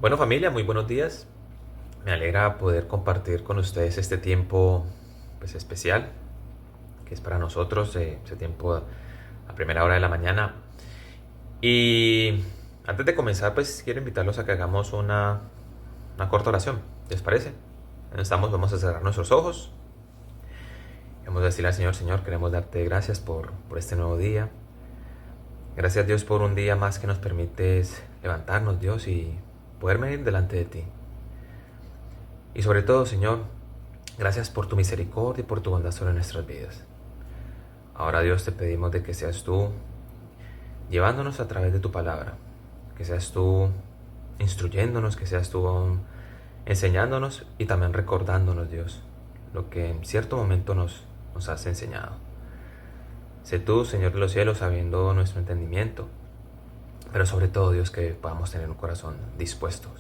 Bueno, familia, muy buenos días. Me alegra poder compartir con ustedes este tiempo pues especial que es para nosotros, ese tiempo a primera hora de la mañana. Y antes de comenzar, pues quiero invitarlos a que hagamos una corta oración. ¿Les parece? Vamos a cerrar nuestros ojos. Vamos a decirle al Señor: Señor, queremos darte gracias por este nuevo día. Gracias, Dios, por un día más que nos permites levantarnos, Dios, y poder venir delante de ti. Y sobre todo, Señor, gracias por tu misericordia y por tu bondad sobre nuestras vidas. Ahora, Dios, te pedimos de que seas tú llevándonos a través de tu palabra, que seas tú instruyéndonos, que seas tú enseñándonos y también recordándonos, Dios, lo que en cierto momento nos has enseñado. Sé tú, Señor de los cielos, sabiendo nuestro entendimiento, pero sobre todo, Dios, que podamos tener un corazón dispuesto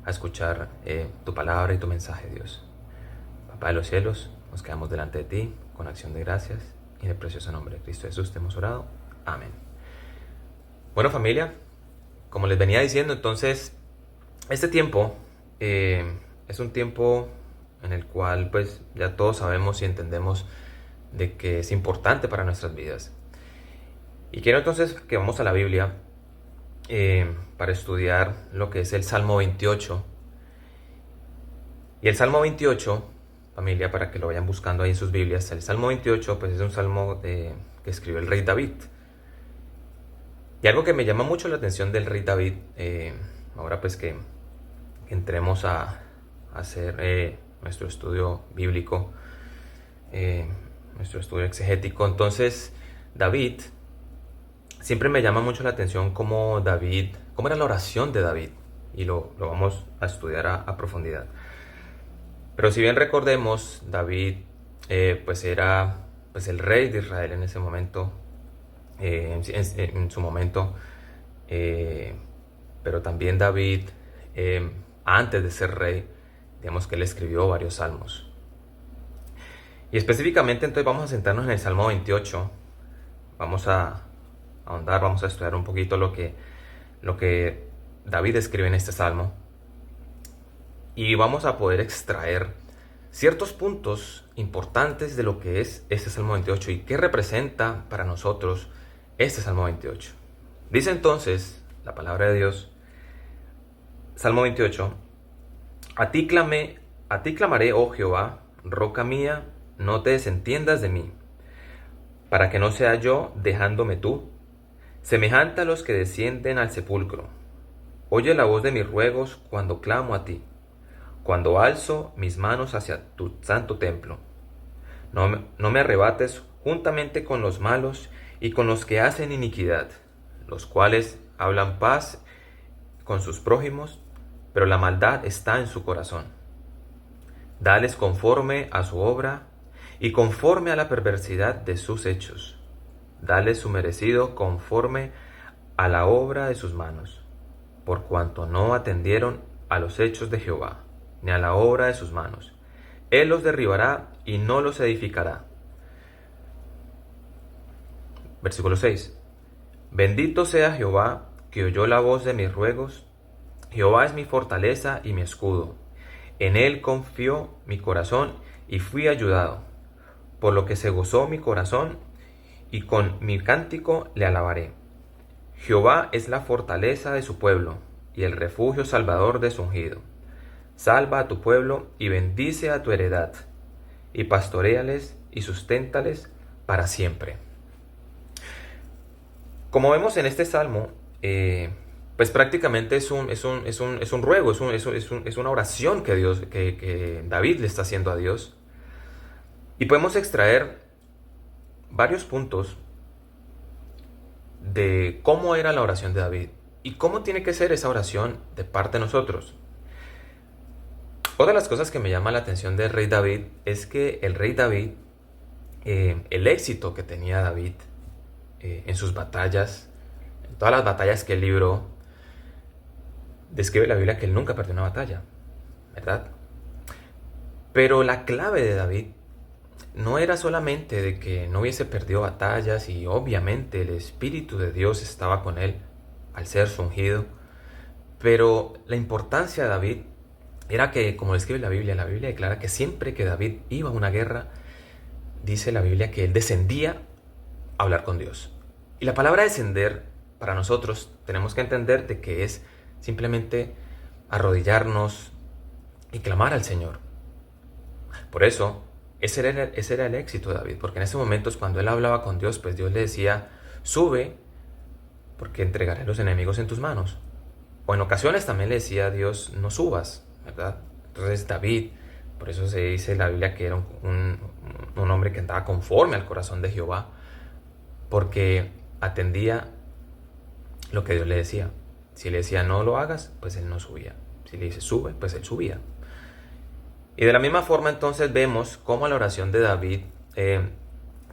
a escuchar tu palabra y tu mensaje, Dios. Papá de los cielos, nos quedamos delante de ti con acción de gracias y en el precioso nombre de Cristo Jesús te hemos orado. Amén. Bueno, familia, como les venía diciendo, entonces, este tiempo es un tiempo en el cual pues ya todos sabemos y entendemos de que es importante para nuestras vidas. Y quiero entonces que vamos a la Biblia para estudiar lo que es el Salmo 28. Y el Salmo 28, familia, para que lo vayan buscando ahí en sus Biblias, el Salmo 28 pues es un salmo que escribió el rey David. Y algo que me llama mucho la atención del rey David, ahora pues que entremos a hacer nuestro estudio bíblico, nuestro estudio exegético. Entonces, David, siempre me llama mucho la atención cómo era la oración de David, y lo vamos a estudiar a profundidad. Pero si bien recordemos, David pues era pues el rey de Israel en ese momento, en su momento, pero también David, antes de ser rey, digamos que él escribió varios salmos. Y específicamente entonces vamos a centrarnos en el Salmo 28, vamos a ahondar, vamos a estudiar un poquito lo que David escribe en este salmo. Y vamos a poder extraer ciertos puntos importantes de lo que es este Salmo 28 y qué representa para nosotros este Salmo 28. Dice entonces la palabra de Dios, Salmo 28, a ti clamaré, oh Jehová, roca mía, no te desentiendas de mí, para que no sea yo dejándome tú, semejante a los que descienden al sepulcro. Oye la voz de mis ruegos cuando clamo a ti, cuando alzo mis manos hacia tu santo templo. No me arrebates juntamente con los malos y con los que hacen iniquidad, los cuales hablan paz con sus prójimos, pero la maldad está en su corazón. Dales conforme a su obra y conforme a la perversidad de sus hechos. Dales su merecido conforme a la obra de sus manos, por cuanto no atendieron a los hechos de Jehová, ni a la obra de sus manos. Él los derribará y no los edificará. Versículo 6. Bendito sea Jehová, que oyó la voz de mis ruegos. Jehová es mi fortaleza y mi escudo. En él confió mi corazón y fui ayudado. Por lo que se gozó mi corazón y con mi cántico le alabaré. Jehová es la fortaleza de su pueblo y el refugio salvador de su ungido. Salva a tu pueblo y bendice a tu heredad, y pastoréales y susténtales para siempre. Como vemos en este salmo, pues prácticamente es un ruego, es una oración que David le está haciendo a Dios. Y podemos extraer varios puntos de cómo era la oración de David y cómo tiene que ser esa oración de parte de nosotros. Otra de las cosas que me llama la atención del rey David es que el rey David, el éxito que tenía David en sus batallas, en todas las batallas que él libró, describe la Biblia que él nunca perdió una batalla, ¿verdad? Pero la clave de David no era solamente de que no hubiese perdido batallas, y obviamente el Espíritu de Dios estaba con él al ser su ungido, Pero la importancia de David era que, como describe la Biblia declara que siempre que David iba a una guerra, dice la Biblia que él descendía a hablar con Dios. Y la palabra descender, para nosotros, tenemos que entender de que es simplemente arrodillarnos y clamar al Señor. Por eso, ese era el éxito de David, porque en ese momento cuando él hablaba con Dios, pues Dios le decía, sube, porque entregaré a los enemigos en tus manos. O en ocasiones también le decía a Dios, no subas, ¿verdad? Entonces David, por eso se dice en la Biblia que era un hombre que andaba conforme al corazón de Jehová, porque atendía lo que Dios le decía. Si le decía no lo hagas, pues él no subía. Si le dice sube, pues él subía. Y de la misma forma entonces vemos cómo la oración de David,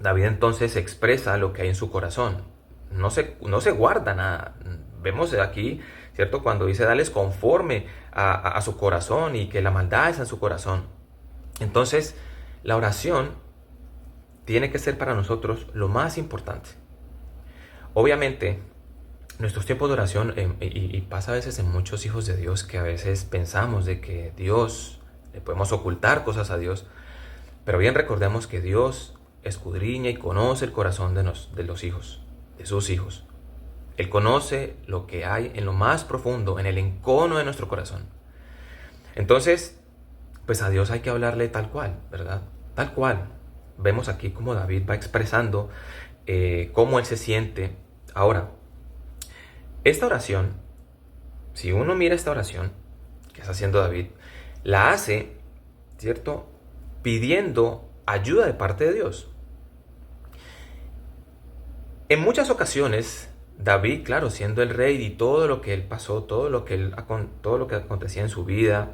David entonces expresa lo que hay en su corazón. No se guarda nada. Vemos aquí, ¿cierto? Cuando dice dales conforme a su corazón y que la maldad es en su corazón. Entonces, la oración tiene que ser para nosotros lo más importante. Obviamente, nuestros tiempos de oración, y pasa a veces en muchos hijos de Dios que a veces pensamos de que Dios, le podemos ocultar cosas a Dios, pero bien recordemos que Dios escudriña y conoce el corazón de los hijos, de sus hijos. Él conoce lo que hay en lo más profundo, en el encono de nuestro corazón. Entonces, pues a Dios hay que hablarle tal cual, ¿verdad? Tal cual. Vemos aquí cómo David va expresando cómo él se siente. Ahora, esta oración, si uno mira esta oración que está haciendo David, la hace, ¿cierto?, pidiendo ayuda de parte de Dios. En muchas ocasiones, David, claro, siendo el rey y todo lo que él pasó, todo lo que acontecía en su vida,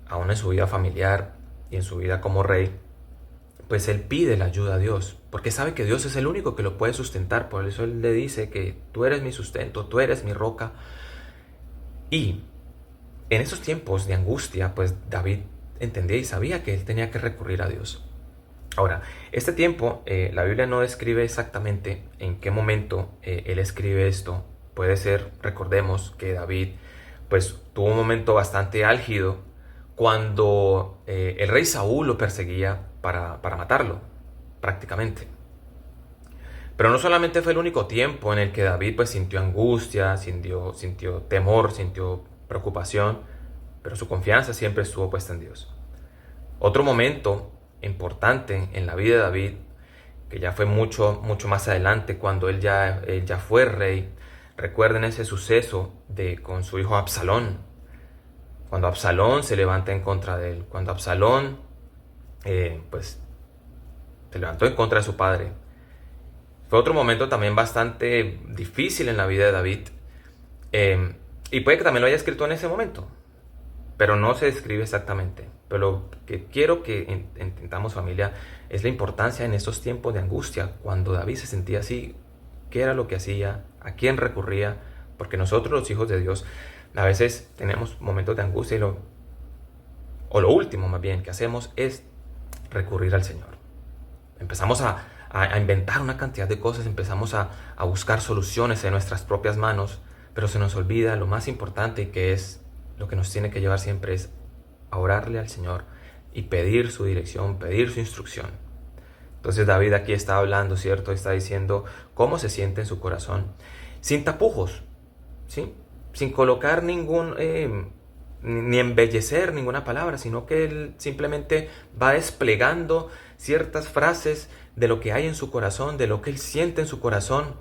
aún en su vida familiar y en su vida como rey, pues él pide la ayuda a Dios, porque sabe que Dios es el único que lo puede sustentar. Por eso él le dice que tú eres mi sustento, tú eres mi roca. Y en esos tiempos de angustia, pues David entendía y sabía que él tenía que recurrir a Dios. Ahora, este tiempo, la Biblia no describe exactamente en qué momento él escribe esto. Puede ser, recordemos que David pues tuvo un momento bastante álgido cuando el rey Saúl lo perseguía para matarlo, prácticamente. Pero no solamente fue el único tiempo en el que David pues sintió angustia, sintió temor, sintió preocupación, pero su confianza siempre estuvo puesta en Dios. Otro momento importante en la vida de David, que ya fue mucho más adelante, cuando él ya fue rey. Recuerden ese suceso con su hijo Absalón, cuando Absalón se levanta en contra de él, cuando Absalón pues se levantó en contra de su padre. Fue otro momento también bastante difícil en la vida de David, y puede que también lo haya escrito en ese momento, pero no se describe exactamente. Pero lo que quiero que entendamos, familia, es la importancia en estos tiempos de angustia, cuando David se sentía así, qué era lo que hacía, a quién recurría, porque nosotros los hijos de Dios a veces tenemos momentos de angustia o lo último más bien que hacemos es recurrir al Señor. Empezamos a inventar una cantidad de cosas, empezamos a buscar soluciones en nuestras propias manos, pero se nos olvida lo más importante, que es lo que nos tiene que llevar siempre, es a orarle al Señor y pedir su dirección, pedir su instrucción. Entonces David aquí está hablando, ¿cierto? Está diciendo cómo se siente en su corazón, sin tapujos, ¿sí? Sin colocar ni embellecer ninguna palabra, sino que él simplemente va desplegando ciertas frases de lo que hay en su corazón, de lo que él siente en su corazón.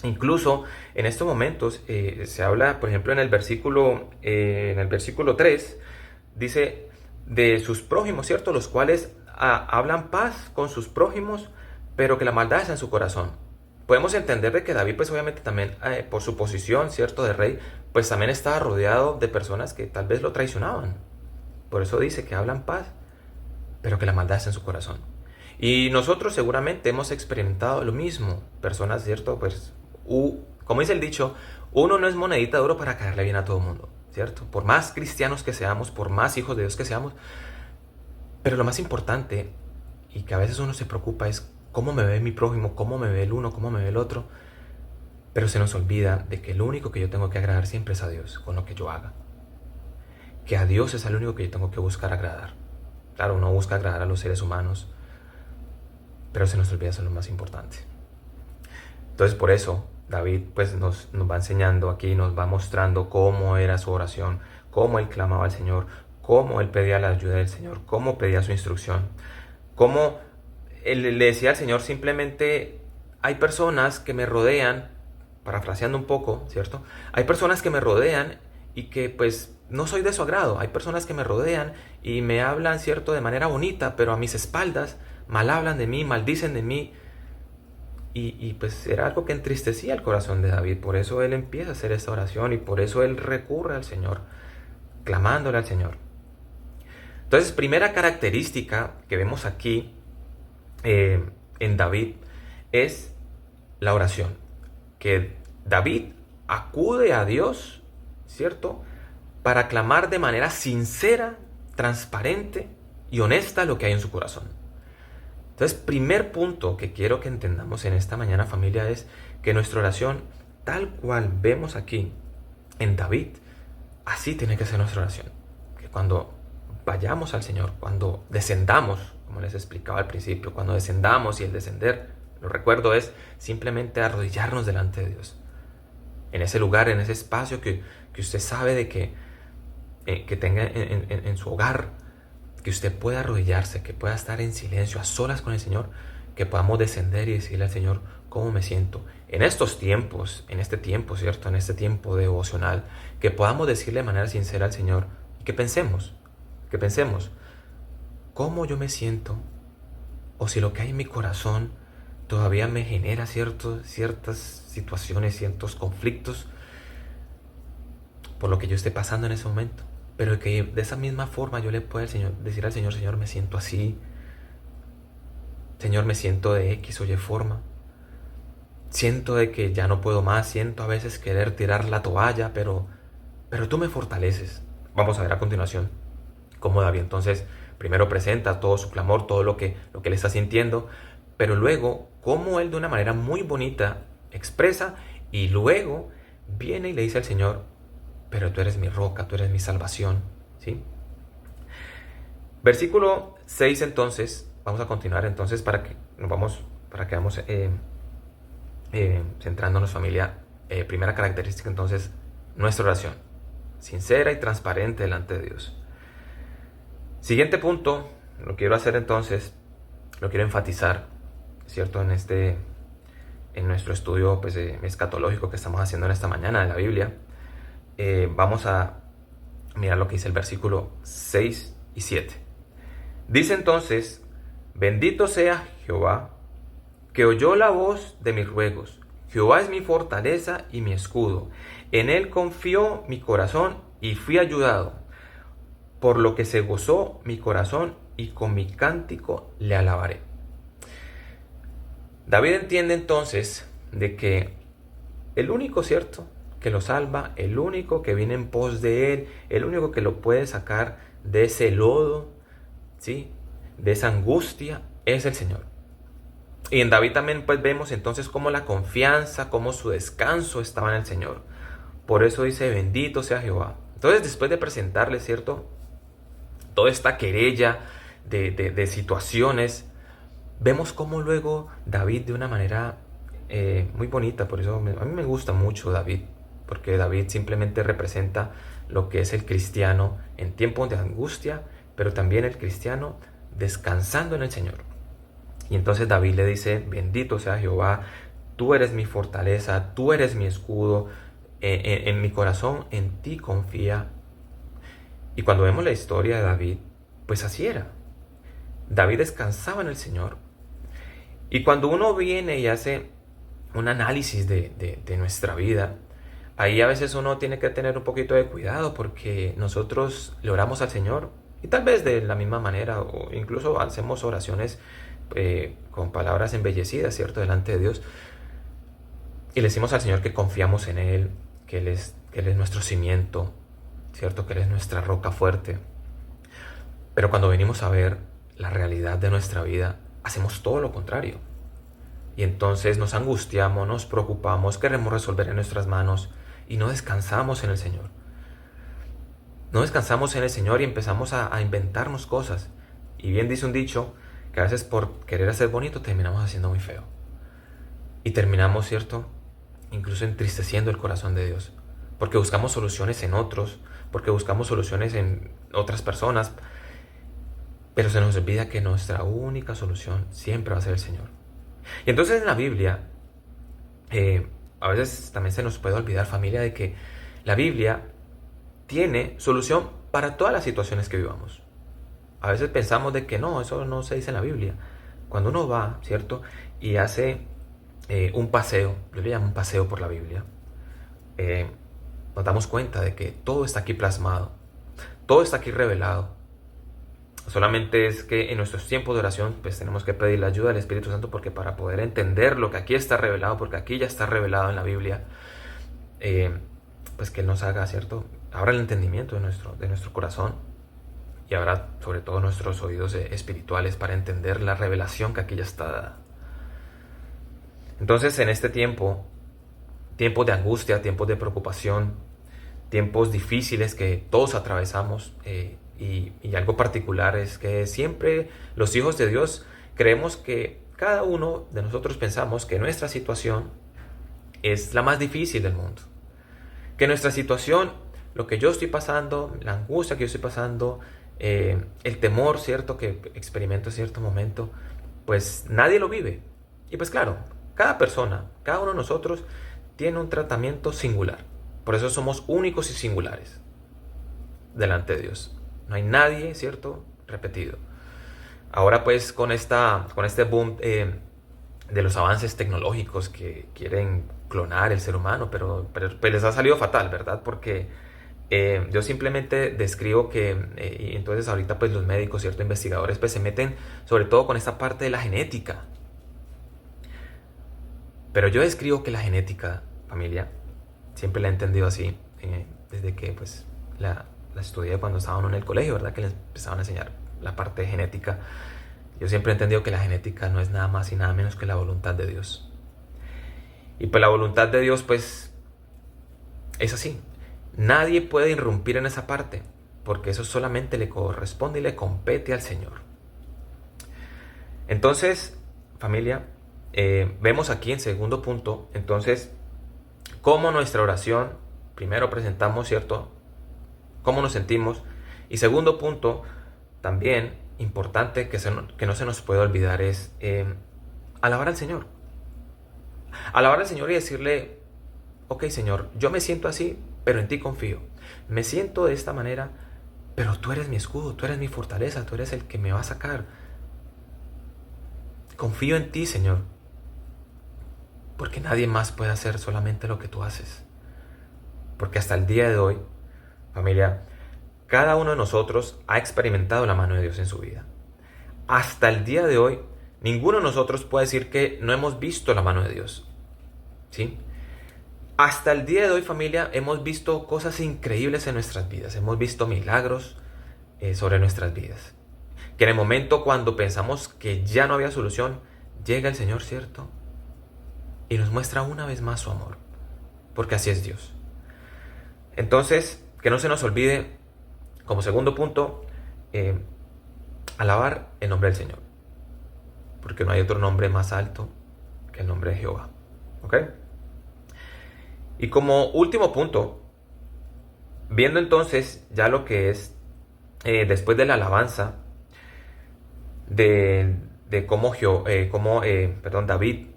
Incluso en estos momentos se habla, por ejemplo, en el versículo 3, dice de sus prójimos, ¿cierto? Los cuales hablan paz con sus prójimos, pero que la maldad es en su corazón. Podemos entender de que David, pues obviamente también, por su posición, ¿cierto?, de rey, pues también estaba rodeado de personas que tal vez lo traicionaban. Por eso dice que hablan paz, pero que la maldad es en su corazón. Y nosotros seguramente hemos experimentado lo mismo. Personas, ¿cierto?, pues, como dice el dicho, uno no es monedita de oro para caerle bien a todo el mundo, ¿cierto? Por más cristianos que seamos, por más hijos de Dios que seamos, pero lo más importante, y que a veces uno se preocupa, es cómo me ve mi prójimo, cómo me ve el uno, cómo me ve el otro. Pero se nos olvida de que lo único que yo tengo que agradar siempre es a Dios con lo que yo haga. Que a Dios es el único que yo tengo que buscar agradar. Claro, uno busca agradar a los seres humanos, pero se nos olvida eso es lo más importante. Entonces por eso David pues nos va enseñando aquí, nos va mostrando cómo era su oración, cómo él clamaba al Señor, cómo él pedía la ayuda del Señor, cómo pedía su instrucción, cómo él le decía al Señor simplemente, hay personas que me rodean, parafraseando un poco, ¿cierto? Hay personas que me rodean y que pues no soy de su agrado. Hay personas que me rodean y me hablan, ¿cierto?, de manera bonita, pero a mis espaldas mal hablan de mí, maldicen de mí. Y pues era algo que entristecía el corazón de David. Por eso él empieza a hacer esta oración y por eso él recurre al Señor, clamándole al Señor. Entonces, primera característica que vemos aquí en David es la oración. Que David acude a Dios, ¿cierto?, para clamar de manera sincera, transparente y honesta lo que hay en su corazón. Entonces, primer punto que quiero que entendamos en esta mañana, familia, es que nuestra oración, tal cual vemos aquí en David, así tiene que ser nuestra oración. Que cuando vayamos al Señor, cuando descendamos, como les explicaba al principio, cuando descendamos, y el descender, lo recuerdo, es simplemente arrodillarnos delante de Dios. En ese lugar, en ese espacio que usted sabe de que tenga en su hogar, que usted pueda arrodillarse, que pueda estar en silencio, a solas con el Señor, que podamos descender y decirle al Señor cómo me siento. En estos tiempos, en este tiempo, ¿cierto? En este tiempo devocional, que podamos decirle de manera sincera al Señor y que pensemos cómo yo me siento, o si lo que hay en mi corazón todavía me genera ciertas situaciones, ciertos conflictos por lo que yo esté pasando en ese momento. Pero que de esa misma forma yo le pueda decir al Señor, Señor, me siento así. Señor, me siento de X o Y forma. Siento de que ya no puedo más. Siento a veces querer tirar la toalla, pero tú me fortaleces. Vamos a ver a continuación cómo David entonces primero presenta todo su clamor, todo lo que él está sintiendo, pero luego cómo él de una manera muy bonita expresa y luego viene y le dice al Señor, pero tú eres mi roca, tú eres mi salvación, ¿sí? Versículo 6 entonces, vamos a continuar entonces para que vamos centrándonos, familia. Primera característica entonces, nuestra oración, sincera y transparente delante de Dios. Siguiente punto, lo quiero hacer entonces, lo quiero enfatizar, ¿cierto? En nuestro estudio pues, escatológico que estamos haciendo en esta mañana de la Biblia. Vamos a mirar lo que dice el versículo 6 y 7. Dice entonces, bendito sea Jehová, que oyó la voz de mis ruegos. Jehová es mi fortaleza y mi escudo. En él confió mi corazón y fui ayudado. Por lo que se gozó mi corazón y con mi cántico le alabaré. David entiende entonces de que el único, ¿cierto?, que lo salva, el único que viene en pos de él, el único que lo puede sacar de ese lodo, ¿sí?, de esa angustia, es el Señor. Y en David también pues vemos entonces cómo la confianza, cómo su descanso estaba en el Señor. Por eso dice, bendito sea Jehová. Entonces, después de presentarle, ¿cierto?, toda esta querella de situaciones, vemos cómo luego David de una manera muy bonita, por eso a mí me gusta mucho David, porque David simplemente representa lo que es el cristiano en tiempos de angustia, pero también el cristiano descansando en el Señor. Y entonces David le dice, bendito sea Jehová, tú eres mi fortaleza, tú eres mi escudo, en mi corazón en ti confía. Y cuando vemos la historia de David, pues así era. David descansaba en el Señor. Y cuando uno viene y hace un análisis de nuestra vida, ahí a veces uno tiene que tener un poquito de cuidado porque nosotros le oramos al Señor y tal vez de la misma manera o incluso hacemos oraciones con palabras embellecidas, ¿cierto?, delante de Dios, y le decimos al Señor que confiamos en Él, que Él es nuestro cimiento, ¿cierto?, que Él es nuestra roca fuerte. Pero cuando venimos a ver la realidad de nuestra vida, hacemos todo lo contrario. Y entonces nos angustiamos, nos preocupamos, queremos resolver en nuestras manos y no descansamos en el Señor. No descansamos en el Señor y empezamos a inventarnos cosas. Y bien dice un dicho que a veces por querer hacer bonito terminamos haciendo muy feo. Y terminamos, ¿cierto?, incluso entristeciendo el corazón de Dios. Porque buscamos soluciones en otros, porque buscamos soluciones en otras personas. Pero se nos olvida que nuestra única solución siempre va a ser el Señor. Y entonces en la Biblia, a veces también se nos puede olvidar, familia, de que la Biblia tiene solución para todas las situaciones que vivamos. A veces pensamos de que no, eso no se dice en la Biblia. Cuando uno va, ¿cierto?, y hace un paseo, yo le llamo un paseo por la Biblia, nos damos cuenta de que todo está aquí plasmado, todo está aquí revelado. Solamente es que en nuestros tiempos de oración pues tenemos que pedir la ayuda del Espíritu Santo, porque para poder entender lo que aquí está revelado, porque aquí ya está revelado en la Biblia, pues que Él nos haga, ¿cierto?, abra el entendimiento de nuestro corazón y abra sobre todo nuestros oídos espirituales para entender la revelación que aquí ya está dada. Entonces en este tiempo, tiempos de angustia, tiempos de preocupación, tiempos difíciles que todos atravesamos, y algo particular es que siempre los hijos de Dios creemos que cada uno de nosotros pensamos que nuestra situación es la más difícil del mundo. Que nuestra situación, lo que yo estoy pasando, la angustia que yo estoy pasando, el temor, ¿cierto?, que experimento en cierto momento, pues nadie lo vive. Y pues claro, cada persona, cada uno de nosotros tiene un tratamiento singular. Por eso somos únicos y singulares delante de Dios. No hay nadie, ¿cierto?, repetido. Ahora pues con este boom de los avances tecnológicos que quieren clonar el ser humano, pero pues les ha salido fatal, ¿verdad? Porque yo simplemente describo que, y entonces ahorita pues los médicos, ¿cierto?, investigadores pues se meten sobre todo con esta parte de la genética. Pero yo describo que la genética, familia, siempre la he entendido así, desde que pues la estudié cuando estaba uno en el colegio, ¿verdad?, que les empezaban a enseñar la parte de genética. Yo siempre he entendido que la genética no es nada más y nada menos que la voluntad de Dios. Y pues la voluntad de Dios pues es así. Nadie puede irrumpir en esa parte, porque eso solamente le corresponde y le compete al Señor. Entonces, familia, vemos aquí en segundo punto, entonces, cómo nuestra oración, primero presentamos, ¿cierto?, cómo nos sentimos. Y segundo punto, también importante que no se nos puede olvidar, es alabar al Señor. Alabar al Señor y decirle, ok, Señor, yo me siento así, pero en ti confío. Me siento de esta manera, pero tú eres mi escudo, tú eres mi fortaleza, tú eres el que me va a sacar. Confío en ti, Señor, porque nadie más puede hacer solamente lo que tú haces. Porque hasta el día de hoy, familia, cada uno de nosotros ha experimentado la mano de Dios en su vida. Hasta el día de hoy, ninguno de nosotros puede decir que no hemos visto la mano de Dios. ¿Sí? Hasta el día de hoy, familia, hemos visto cosas increíbles en nuestras vidas. Hemos visto milagros sobre nuestras vidas. Que en el momento cuando pensamos que ya no había solución, llega el Señor, ¿cierto?, y nos muestra una vez más su amor. Porque así es Dios. Entonces, que no se nos olvide, como segundo punto, alabar el nombre del Señor. Porque no hay otro nombre más alto que el nombre de Jehová. ¿Ok? Y como último punto, viendo entonces ya lo que es, después de la alabanza, de cómo David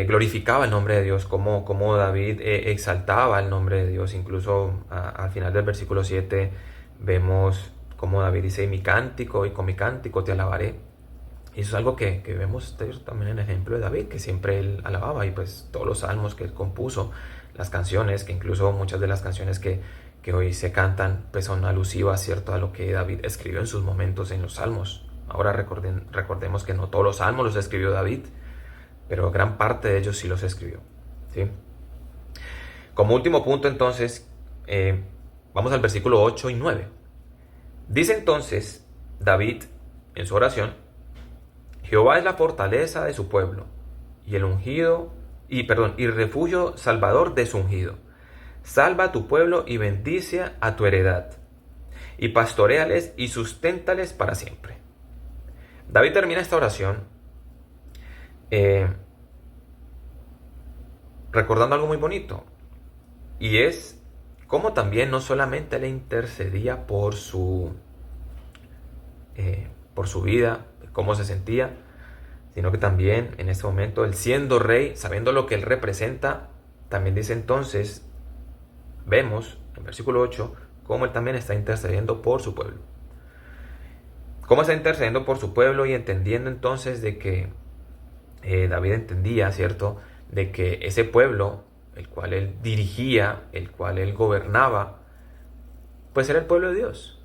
glorificaba el nombre de Dios, cómo David exaltaba el nombre de Dios. Incluso al final del versículo 7 vemos cómo David dice, y con mi cántico te alabaré. Y eso es algo que vemos también en el ejemplo de David, que siempre él alababa, y pues todos los salmos que él compuso, las canciones, que incluso muchas de las canciones que hoy se cantan pues son alusivas, ¿cierto?, a lo que David escribió en sus momentos en los salmos. Ahora recordemos que no todos los salmos los escribió David, pero gran parte de ellos sí los escribió, ¿sí? Como último punto, entonces, vamos al versículo 8 y 9. Dice entonces David en su oración, Jehová es la fortaleza de su pueblo y el ungido, y refugio salvador de su ungido. Salva a tu pueblo y bendice a tu heredad, y pastoréales y susténtales para siempre. David termina esta oración recordando algo muy bonito, y es cómo también no solamente le intercedía por su vida, cómo se sentía, sino que también en este momento, él siendo rey, sabiendo lo que él representa, también dice entonces, vemos en versículo 8, cómo él también está intercediendo por su pueblo. Cómo está intercediendo por su pueblo y entendiendo entonces de que David entendía, ¿cierto?, de que ese pueblo, el cual él dirigía, el cual él gobernaba, pues era el pueblo de Dios.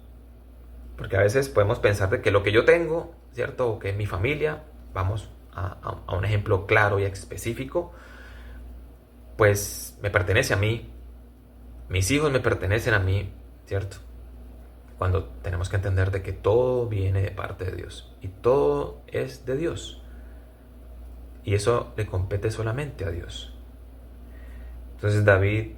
Porque a veces podemos pensar de que lo que yo tengo, ¿cierto?, o que mi familia, vamos a un ejemplo claro y específico, pues me pertenece a mí, mis hijos me pertenecen a mí, ¿cierto? Cuando tenemos que entender de que todo viene de parte de Dios y todo es de Dios. Y eso le compete solamente a Dios. Entonces David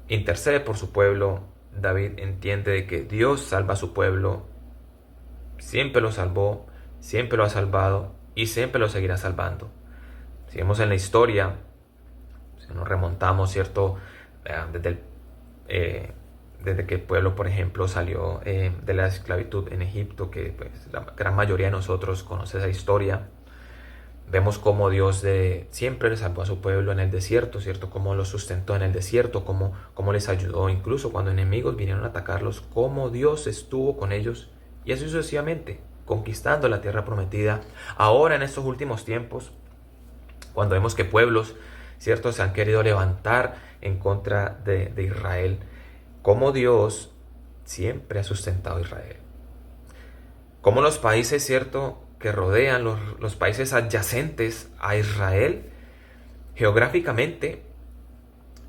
intercede por su pueblo. David entiende de que Dios salva a su pueblo. Siempre lo salvó, siempre lo ha salvado y siempre lo seguirá salvando. Si vemos en la historia, si nos remontamos, ¿cierto?, desde que el pueblo, por ejemplo, salió de la esclavitud en Egipto, que pues, la gran mayoría de nosotros conoce esa historia. Vemos cómo Dios siempre le salvó a su pueblo en el desierto, ¿cierto? Cómo los sustentó en el desierto, cómo les ayudó, incluso cuando enemigos vinieron a atacarlos, cómo Dios estuvo con ellos, y así sucesivamente, conquistando la tierra prometida. Ahora, en estos últimos tiempos, cuando vemos que pueblos, ¿cierto?, se han querido levantar en contra de Israel, cómo Dios siempre ha sustentado a Israel. Cómo los países, ¿cierto?, que rodean, los países adyacentes a Israel, geográficamente,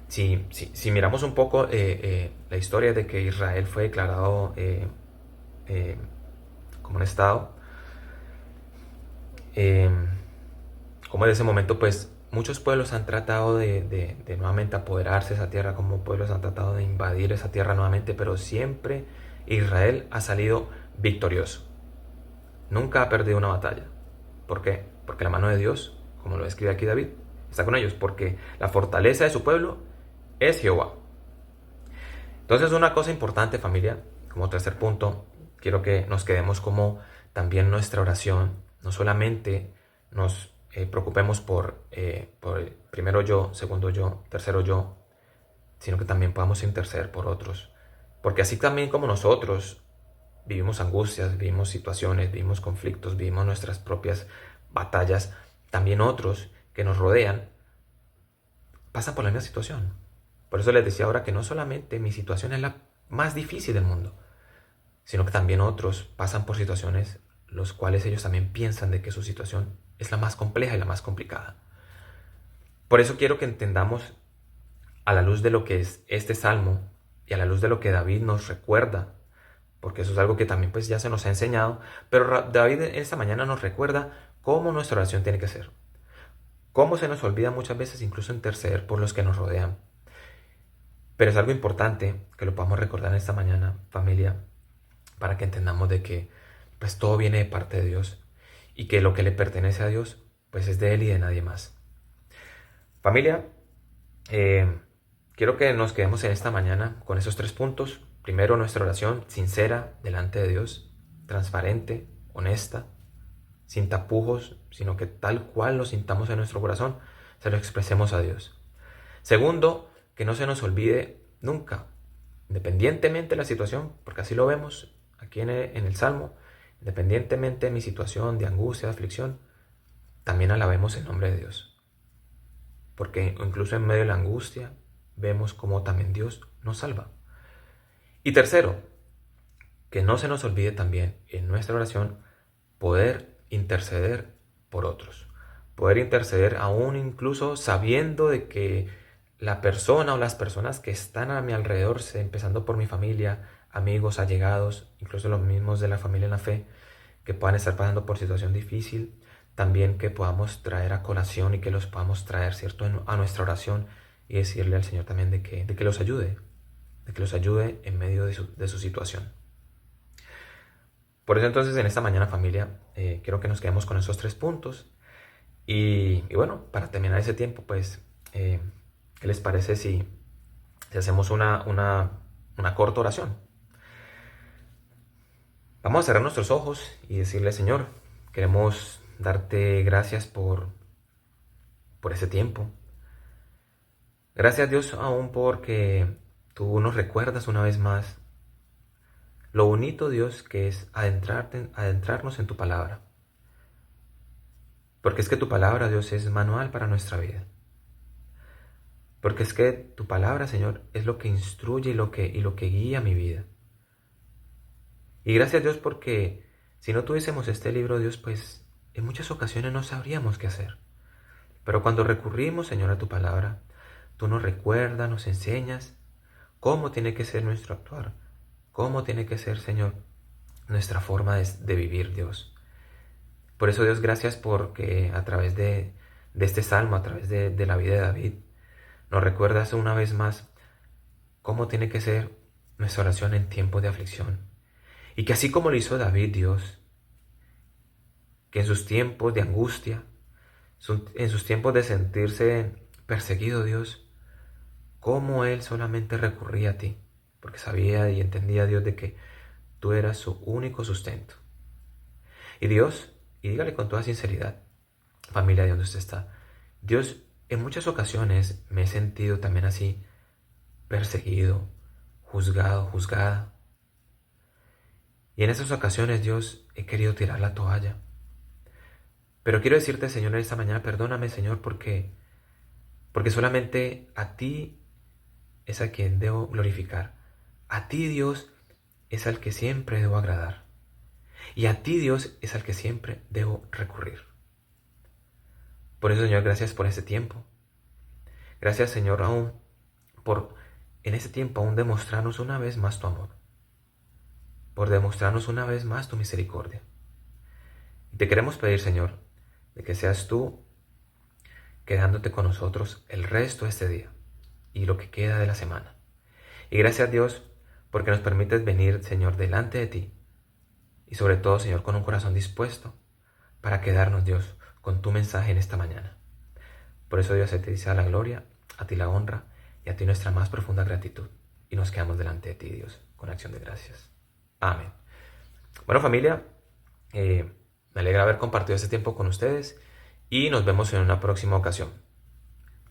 si miramos un poco la historia de que Israel fue declarado como un estado, como en ese momento pues muchos pueblos han tratado de nuevamente apoderarse de esa tierra, como pueblos han tratado de invadir esa tierra nuevamente, pero siempre Israel ha salido victorioso. Nunca ha perdido una batalla. ¿Por qué? Porque la mano de Dios, como lo describe aquí David, está con ellos, porque la fortaleza de su pueblo es Jehová. Entonces, una cosa importante, familia, como tercer punto, quiero que nos quedemos como también nuestra oración, no solamente nos preocupemos por primero yo, segundo yo, tercero yo, sino que también podamos interceder por otros. Porque así también como nosotros vivimos angustias, vivimos situaciones, vivimos conflictos, vivimos nuestras propias batallas, también otros que nos rodean pasan por la misma situación. Por eso les decía ahora que no solamente mi situación es la más difícil del mundo, sino que también otros pasan por situaciones los cuales ellos también piensan de que su situación es la más compleja y la más complicada. Por eso quiero que entendamos, a la luz de lo que es este salmo y a la luz de lo que David nos recuerda, porque eso es algo que también pues ya se nos ha enseñado, pero David esta mañana nos recuerda cómo nuestra oración tiene que ser. Cómo se nos olvida muchas veces incluso interceder por los que nos rodean. Pero es algo importante que lo podamos recordar esta mañana, familia, para que entendamos de que pues todo viene de parte de Dios y que lo que le pertenece a Dios pues es de Él y de nadie más. Familia, quiero que nos quedemos en esta mañana con esos 3 puntos. Primero, nuestra oración sincera delante de Dios, transparente, honesta, sin tapujos, sino que tal cual lo sintamos en nuestro corazón, se lo expresemos a Dios. Segundo, que no se nos olvide nunca, independientemente de la situación, porque así lo vemos aquí en el Salmo, independientemente de mi situación de angustia, de aflicción, también alabemos el nombre de Dios. Porque incluso en medio de la angustia, vemos cómo también Dios nos salva. Y tercero, que no se nos olvide también en nuestra oración poder interceder por otros. Poder interceder aún incluso sabiendo de que la persona o las personas que están a mi alrededor, empezando por mi familia, amigos, allegados, incluso los mismos de la familia en la fe, que puedan estar pasando por situación difícil, también que podamos traer a colación y que los podamos traer, ¿cierto?, a nuestra oración y decirle al Señor también de que los ayude, de que los ayude en medio de su situación. Por eso entonces en esta mañana, familia, quiero que nos quedemos con esos 3 puntos. Y bueno, para terminar ese tiempo, pues, ¿qué les parece si hacemos una corta oración? Vamos a cerrar nuestros ojos y decirle: Señor, queremos darte gracias por ese tiempo. Gracias, Dios, aún porque tú nos recuerdas una vez más lo bonito, Dios, que es adentrarnos en tu palabra. Porque es que tu palabra, Dios, es manual para nuestra vida. Porque es que tu palabra, Señor, es lo que instruye y lo que guía mi vida. Y gracias, Dios, porque si no tuviésemos este libro, Dios, pues en muchas ocasiones no sabríamos qué hacer. Pero cuando recurrimos, Señor, a tu palabra, tú nos recuerdas, nos enseñas cómo tiene que ser nuestro actuar, cómo tiene que ser, Señor, nuestra forma de vivir, Dios. Por eso, Dios, gracias porque a través de este salmo, a través de la vida de David, nos recuerdas una vez más cómo tiene que ser nuestra oración en tiempos de aflicción. Y que así como lo hizo David, Dios, que en sus tiempos de angustia, en sus tiempos de sentirse perseguido, Dios, cómo él solamente recurría a ti, porque sabía y entendía, Dios, de que tú eras su único sustento. Y Dios, y dígale con toda sinceridad, familia de donde usted está, Dios, en muchas ocasiones me he sentido también así, perseguido, juzgado, juzgada. Y en esas ocasiones, Dios, he querido tirar la toalla. Pero quiero decirte, Señor, en esta mañana, perdóname, Señor, porque solamente a ti es a quien debo glorificar. A ti, Dios, es al que siempre debo agradar. Y a ti, Dios, es al que siempre debo recurrir. Por eso, Señor, gracias por este tiempo. Gracias, Señor, aún por en este tiempo aún demostrarnos una vez más tu amor. Por demostrarnos una vez más tu misericordia. Y te queremos pedir, Señor, de que seas tú quedándote con nosotros el resto de este día y lo que queda de la semana. Y gracias, Dios, porque nos permites venir, Señor, delante de ti. Y sobre todo, Señor, con un corazón dispuesto para quedarnos, Dios, con tu mensaje en esta mañana. Por eso, Dios, se te dice a la gloria, a ti la honra y a ti nuestra más profunda gratitud. Y nos quedamos delante de ti, Dios, con acción de gracias. Amén. Bueno, familia, me alegra haber compartido este tiempo con ustedes y nos vemos en una próxima ocasión.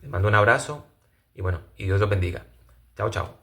Les mando un abrazo y bueno, y Dios los bendiga. Chao, chao.